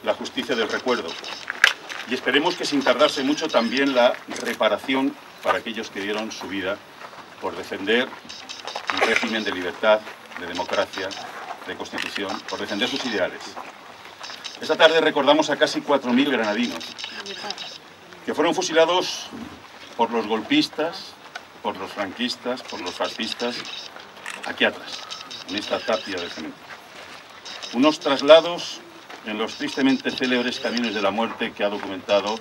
la justicia del recuerdo. Y esperemos que sin tardarse mucho también la reparación para aquellos que dieron su vida por defender un régimen de libertad, de democracia, de constitución, por defender sus ideales. Esta tarde recordamos a casi 4.000 granadinos que fueron fusilados por los golpistas, por los franquistas, por los fascistas, aquí atrás, en esta tapia de cemento. Unos traslados en los tristemente célebres caminos de la muerte que ha documentado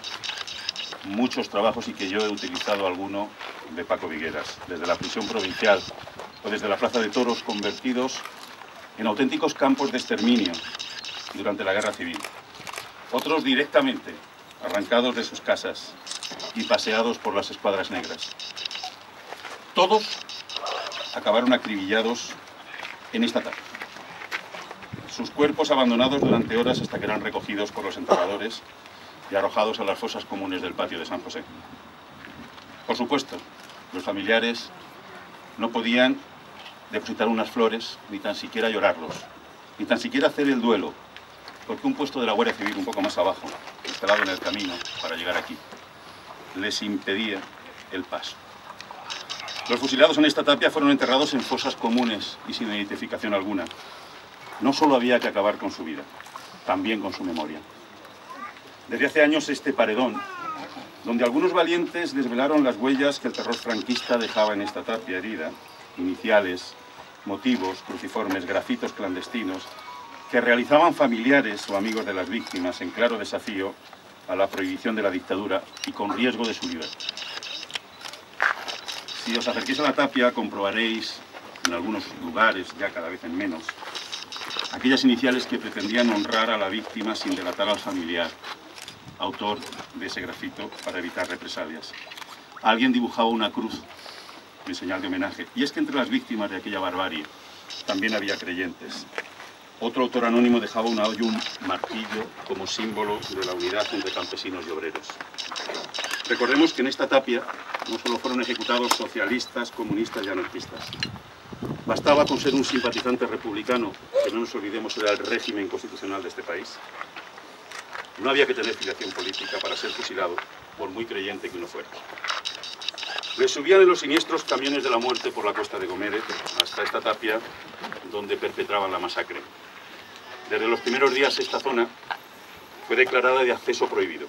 muchos trabajos y que yo he utilizado alguno de Paco Vigueras, desde la prisión provincial o desde la Plaza de Toros, convertidos en auténticos campos de exterminio durante la Guerra Civil. Otros directamente arrancados de sus casas y paseados por las escuadras negras. Todos acabaron acribillados en esta tarde. Sus cuerpos abandonados durante horas hasta que eran recogidos por los enterradores y arrojados a las fosas comunes del patio de San José. Por supuesto, los familiares no podían depositar unas flores, ni tan siquiera llorarlos, ni tan siquiera hacer el duelo, porque un puesto de la Guardia Civil un poco más abajo, instalado en el camino para llegar aquí, les impedía el paso. Los fusilados en esta tapia fueron enterrados en fosas comunes y sin identificación alguna. No solo había que acabar con su vida, también con su memoria. Desde hace años este paredón, donde algunos valientes desvelaron las huellas que el terror franquista dejaba en esta tapia herida, iniciales, motivos, cruciformes, grafitos clandestinos, que realizaban familiares o amigos de las víctimas en claro desafío a la prohibición de la dictadura y con riesgo de su libertad. Si os acerquéis a la tapia, comprobaréis, en algunos lugares, ya cada vez en menos, aquellas iniciales que pretendían honrar a la víctima sin delatar al familiar, autor de ese grafito, para evitar represalias. Alguien dibujaba una cruz en señal de homenaje. Y es que entre las víctimas de aquella barbarie también había creyentes. Otro autor anónimo dejaba una hoy un martillo como símbolo de la unidad entre campesinos y obreros. Recordemos que en esta tapia no solo fueron ejecutados socialistas, comunistas y anarquistas. Bastaba con ser un simpatizante republicano, que no nos olvidemos era el régimen constitucional de este país. No había que tener filiación política para ser fusilado, por muy creyente que uno fuera. Les subían en los siniestros camiones de la muerte por la costa de Gómez hasta esta tapia donde perpetraban la masacre. Desde los primeros días esta zona fue declarada de acceso prohibido.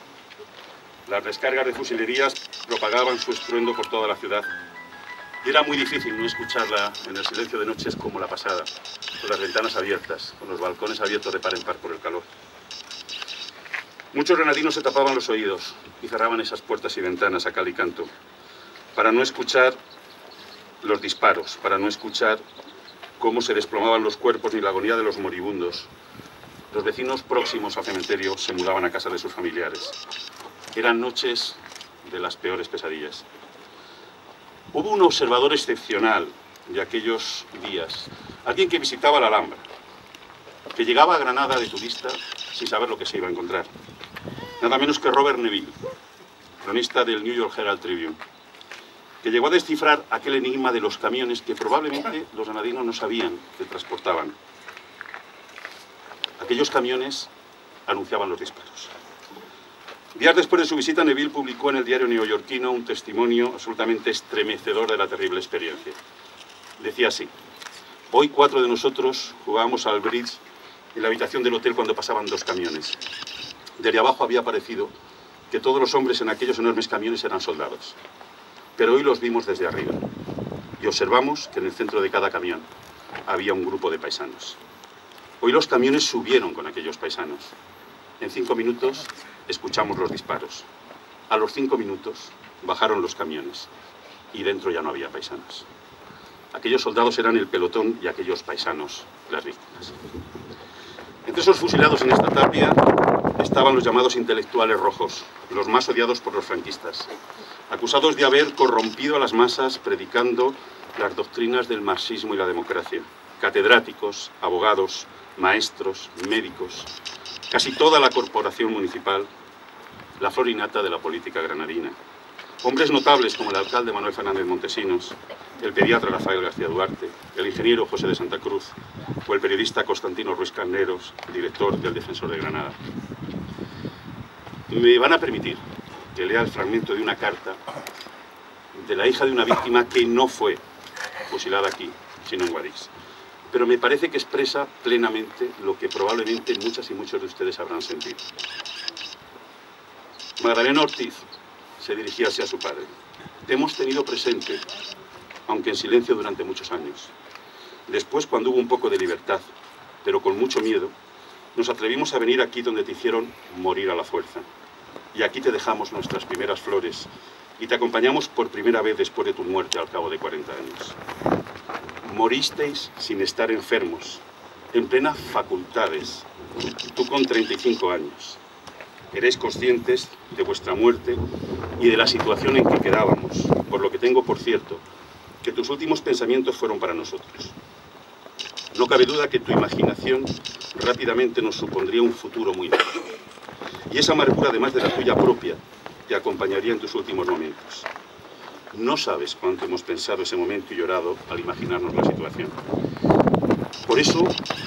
Las descargas de fusilerías propagaban su estruendo por toda la ciudad y era muy difícil no escucharla en el silencio de noches como la pasada, con las ventanas abiertas, con los balcones abiertos de par en par por el calor. Muchos granadinos se tapaban los oídos y cerraban esas puertas y ventanas a cal y canto para no escuchar los disparos, para no escuchar cómo se desplomaban los cuerpos ni la agonía de los moribundos. Los vecinos próximos al cementerio se mudaban a casa de sus familiares. Eran noches de las peores pesadillas. Hubo un observador excepcional de aquellos días, alguien que visitaba la Alhambra, que llegaba a Granada de turista sin saber lo que se iba a encontrar. Nada menos que Robert Neville, cronista del New York Herald Tribune, que llegó a descifrar aquel enigma de los camiones que probablemente los granadinos no sabían que transportaban. Aquellos camiones anunciaban los disparos. Días después de su visita, Neville publicó en el diario neoyorquino un testimonio absolutamente estremecedor de la terrible experiencia. Decía así: hoy 4 de nosotros jugábamos al bridge en la habitación del hotel cuando pasaban 2 camiones. Desde abajo había parecido que todos los hombres en aquellos enormes camiones eran soldados. Pero hoy los vimos desde arriba y observamos que en el centro de cada camión había un grupo de paisanos. Hoy los camiones subieron con aquellos paisanos. En 5 minutos escuchamos los disparos. A los 5 minutos bajaron los camiones y dentro ya no había paisanos. Aquellos soldados eran el pelotón y aquellos paisanos las víctimas. Entre esos fusilados en esta tapia estaban los llamados intelectuales rojos, los más odiados por los franquistas, acusados de haber corrompido a las masas predicando las doctrinas del marxismo y la democracia. Catedráticos, abogados, maestros, médicos, casi toda la corporación municipal, la flor y nata de la política granadina. Hombres notables como el alcalde Manuel Fernández Montesinos, el pediatra Rafael García Duarte, el ingeniero José de Santa Cruz o el periodista Constantino Ruiz Carneros, director del Defensor de Granada. Me van a permitir que lea el fragmento de una carta de la hija de una víctima que no fue fusilada aquí, sino en Guadix. Pero me parece que expresa plenamente lo que probablemente muchas y muchos de ustedes habrán sentido. Magdalena Ortiz se dirigía así a su padre. Te hemos tenido presente, aunque en silencio durante muchos años. Después, cuando hubo un poco de libertad, pero con mucho miedo, nos atrevimos a venir aquí donde te hicieron morir a la fuerza. Y aquí te dejamos nuestras primeras flores y te acompañamos por primera vez después de tu muerte al cabo de 40 años. Moristeis sin estar enfermos, en plenas facultades, tú con 35 años. Eréis conscientes de vuestra muerte y de la situación en que quedábamos, por lo que tengo por cierto que tus últimos pensamientos fueron para nosotros. No cabe duda que tu imaginación rápidamente nos supondría un futuro muy malo. Y esa amargura, además de la tuya propia, te acompañaría en tus últimos momentos. No sabes cuánto hemos pensado ese momento y llorado al imaginarnos la situación. Por eso,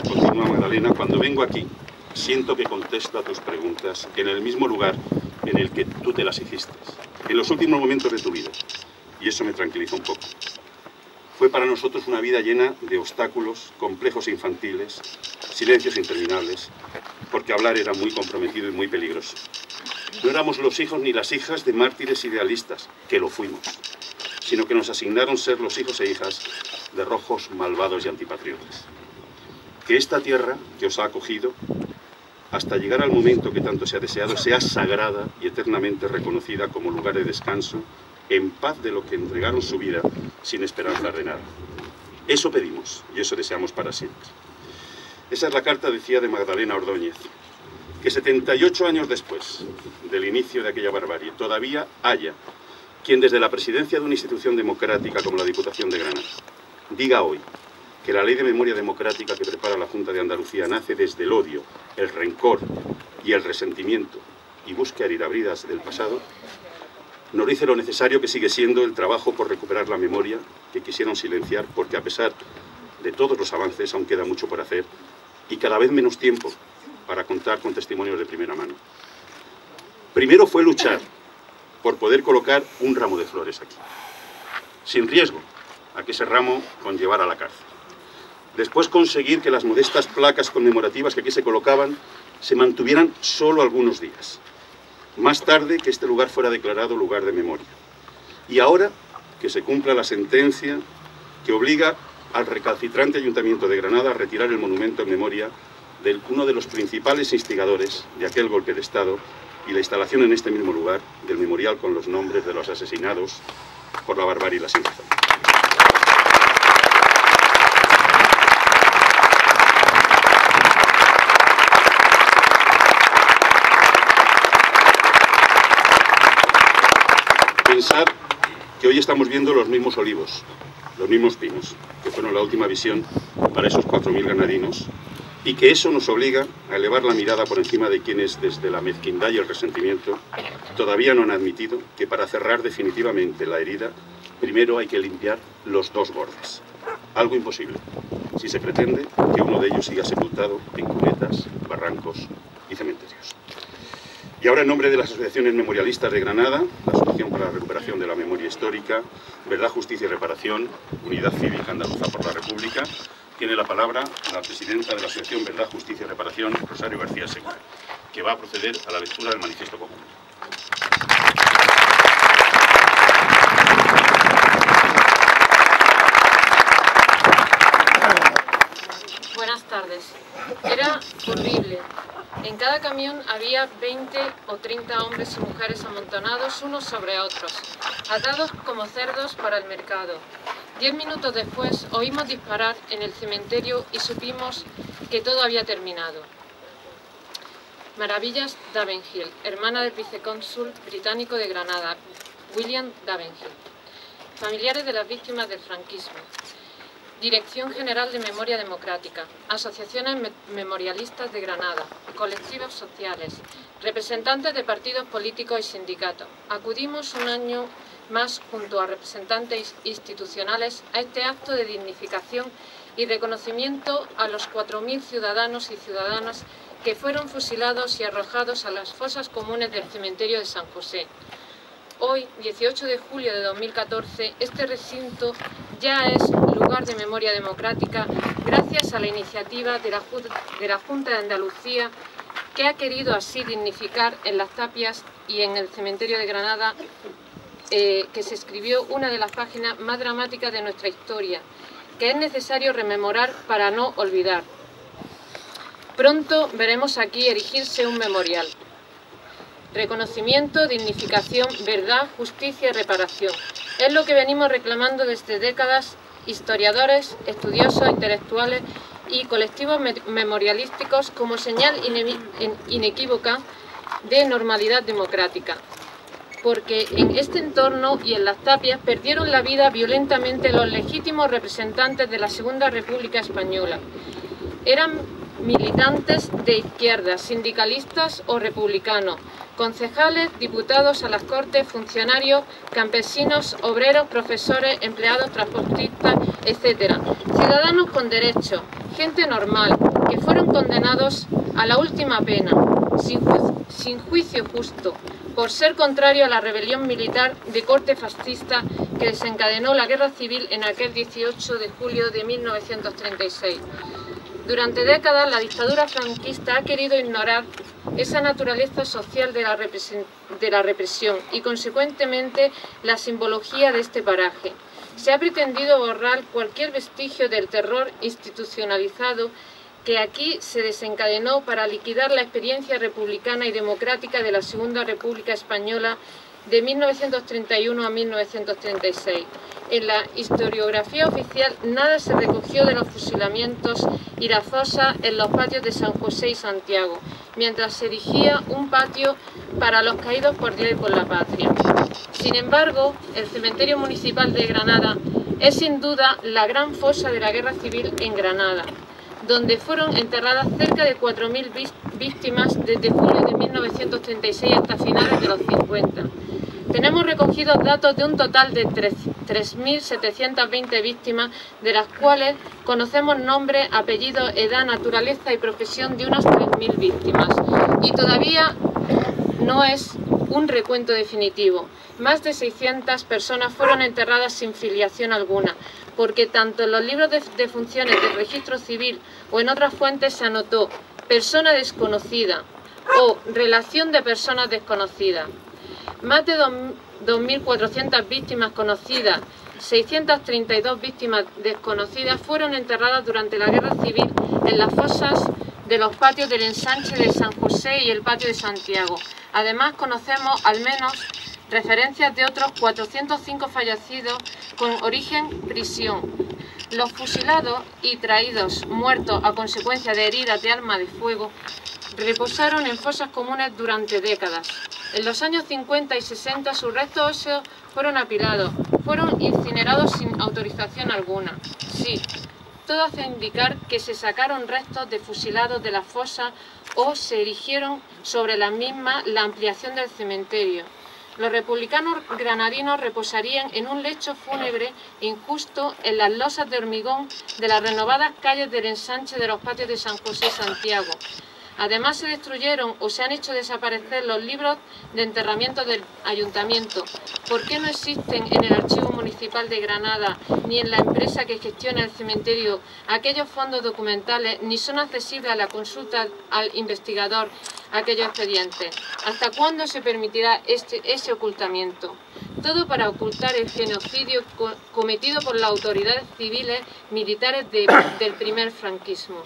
continúa Magdalena, cuando vengo aquí, siento que contesto a tus preguntas en el mismo lugar en el que tú te las hiciste, en los últimos momentos de tu vida. Y eso me tranquiliza un poco. Fue para nosotros una vida llena de obstáculos, complejos infantiles, silencios interminables, porque hablar era muy comprometido y muy peligroso. No éramos los hijos ni las hijas de mártires idealistas, que lo fuimos, sino que nos asignaron ser los hijos e hijas de rojos malvados y antipatriotas. Que esta tierra que os ha acogido, hasta llegar al momento que tanto se ha deseado, sea sagrada y eternamente reconocida como lugar de descanso, en paz de lo que entregaron su vida sin esperanza de nada. Eso pedimos y eso deseamos para siempre. Esa es la carta, decía, de Magdalena Ordóñez, que 78 años después del inicio de aquella barbarie todavía haya quien desde la presidencia de una institución democrática como la Diputación de Granada diga hoy que la ley de memoria democrática que prepara la Junta de Andalucía nace desde el odio, el rencor y el resentimiento y busca heridas del pasado, nos dice lo necesario que sigue siendo el trabajo por recuperar la memoria que quisieron silenciar, porque a pesar de todos los avances aún queda mucho por hacer y cada vez menos tiempo para contar con testimonios de primera mano. Primero fue luchar por poder colocar un ramo de flores aquí, sin riesgo a que ese ramo conllevara a la cárcel. Después conseguir que las modestas placas conmemorativas que aquí se colocaban se mantuvieran solo algunos días. Más tarde que este lugar fuera declarado lugar de memoria. Y ahora que se cumpla la sentencia que obliga al recalcitrante Ayuntamiento de Granada a retirar el monumento en memoria de uno de los principales instigadores de aquel golpe de Estado y la instalación en este mismo lugar del memorial con los nombres de los asesinados por la barbarie y la sinrazón. Pensar que hoy estamos viendo los mismos olivos, los mismos pinos, que fueron la última visión para esos 4.000 granadinos, y que eso nos obliga a elevar la mirada por encima de quienes, desde la mezquindad y el resentimiento, todavía no han admitido que para cerrar definitivamente la herida, primero hay que limpiar los dos bordes. Algo imposible, si se pretende que uno de ellos siga sepultado en cunetas, barrancos y cementerios. Y ahora, en nombre de las asociaciones memorialistas de Granada, la Asociación para la Recuperación de la Memoria Histórica, Verdad, Justicia y Reparación, Unidad Cívica Andaluza por la República, tiene la palabra la presidenta de la Asociación Verdad, Justicia y Reparación, Rosario García Segura, que va a proceder a la lectura del manifiesto común. Buenas tardes. Era horrible. En cada camión había 20 o 30 hombres y mujeres amontonados unos sobre otros, atados como cerdos para el mercado. 10 minutos después oímos disparar en el cementerio y supimos que todo había terminado. Maravillas Davenhill, hermana del vicecónsul británico de Granada, William Davenhill. Familiares de las víctimas del franquismo. Dirección General de Memoria Democrática, asociaciones memorialistas de Granada, colectivos sociales, representantes de partidos políticos y sindicatos. Acudimos un año más junto a representantes institucionales a este acto de dignificación y reconocimiento a los 4.000 ciudadanos y ciudadanas que fueron fusilados y arrojados a las fosas comunes del cementerio de San José. Hoy, 18 de julio de 2014, este recinto ya es lugar de memoria democrática gracias a la iniciativa de la Junta de Andalucía, que ha querido así dignificar en Las Tapias y en el cementerio de Granada, que se escribió una de las páginas más dramáticas de nuestra historia, que es necesario rememorar para no olvidar. Pronto veremos aquí erigirse un memorial. Reconocimiento, dignificación, verdad, justicia y reparación. Es lo que venimos reclamando desde décadas historiadores, estudiosos, intelectuales y colectivos memorialísticos como señal inequívoca de normalidad democrática. Porque en este entorno y en Las Tapias perdieron la vida violentamente los legítimos representantes de la Segunda República Española. Eran militantes de izquierda, sindicalistas o republicanos, concejales, diputados a las Cortes, funcionarios, campesinos, obreros, profesores, empleados, transportistas, etc. Ciudadanos con derechos, gente normal, que fueron condenados a la última pena, sin juicio justo, por ser contrario a la rebelión militar de corte fascista que desencadenó la guerra civil en aquel 18 de julio de 1936. Durante décadas, la dictadura franquista ha querido ignorar esa naturaleza social de la represión y, consecuentemente, la simbología de este paraje. Se ha pretendido borrar cualquier vestigio del terror institucionalizado que aquí se desencadenó para liquidar la experiencia republicana y democrática de la Segunda República Española de 1931 a 1936. En la historiografía oficial nada se recogió de los fusilamientos y la fosa en los patios de San José y Santiago, mientras se erigía un patio para los caídos por Dios y por la patria. Sin embargo, el cementerio municipal de Granada es sin duda la gran fosa de la guerra civil en Granada, donde fueron enterradas cerca de 4.000 víctimas desde julio de 1936 hasta finales de los 50. Tenemos recogidos datos de un total de 3.720 víctimas, de las cuales conocemos nombre, apellido, edad, naturaleza y profesión de unas 3.000 víctimas. Y todavía no es un recuento definitivo. Más de 600 personas fueron enterradas sin filiación alguna, porque tanto en los libros de defunciones del registro civil o en otras fuentes se anotó persona desconocida o relación de personas desconocidas. Más de 2.400 víctimas conocidas, 632 víctimas desconocidas fueron enterradas durante la Guerra Civil en las fosas de los patios del ensanche de San José y el patio de Santiago. Además, conocemos al menos referencias de otros 405 fallecidos con origen prisión. Los fusilados y traídos muertos a consecuencia de heridas de arma de fuego reposaron en fosas comunes durante décadas. En los años 50 y 60 sus restos óseos fueron apilados, fueron incinerados sin autorización alguna. Sí, todo hace indicar que se sacaron restos de fusilados de la fosa o se erigieron sobre la misma la ampliación del cementerio. Los republicanos granadinos reposarían en un lecho fúnebre injusto en las losas de hormigón de las renovadas calles del ensanche de los patios de San José y Santiago. Además, se destruyeron o se han hecho desaparecer los libros de enterramiento del ayuntamiento. ¿Por qué no existen en el Archivo Municipal de Granada ni en la empresa que gestiona el cementerio aquellos fondos documentales, ni son accesibles a la consulta al investigador aquellos expedientes? ¿Hasta cuándo se permitirá ese ocultamiento? Todo para ocultar el genocidio cometido por las autoridades civiles militares del primer franquismo.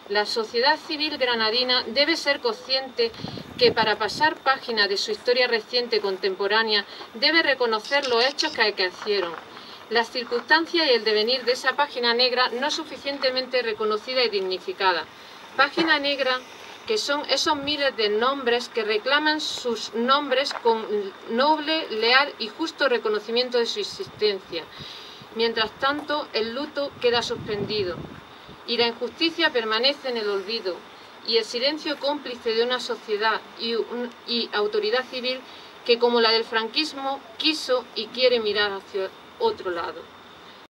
La sociedad civil granadina debe ser consciente que para pasar página de su historia reciente contemporánea debe reconocer los hechos que acaecieron. Las circunstancias y el devenir de esa página negra no es suficientemente reconocida y dignificada. Página negra que son esos miles de nombres que reclaman sus nombres con noble, leal y justo reconocimiento de su existencia. Mientras tanto, el luto queda suspendido y la injusticia permanece en el olvido y el silencio cómplice de una sociedad y autoridad civil que, como la del franquismo, quiso y quiere mirar hacia otro lado.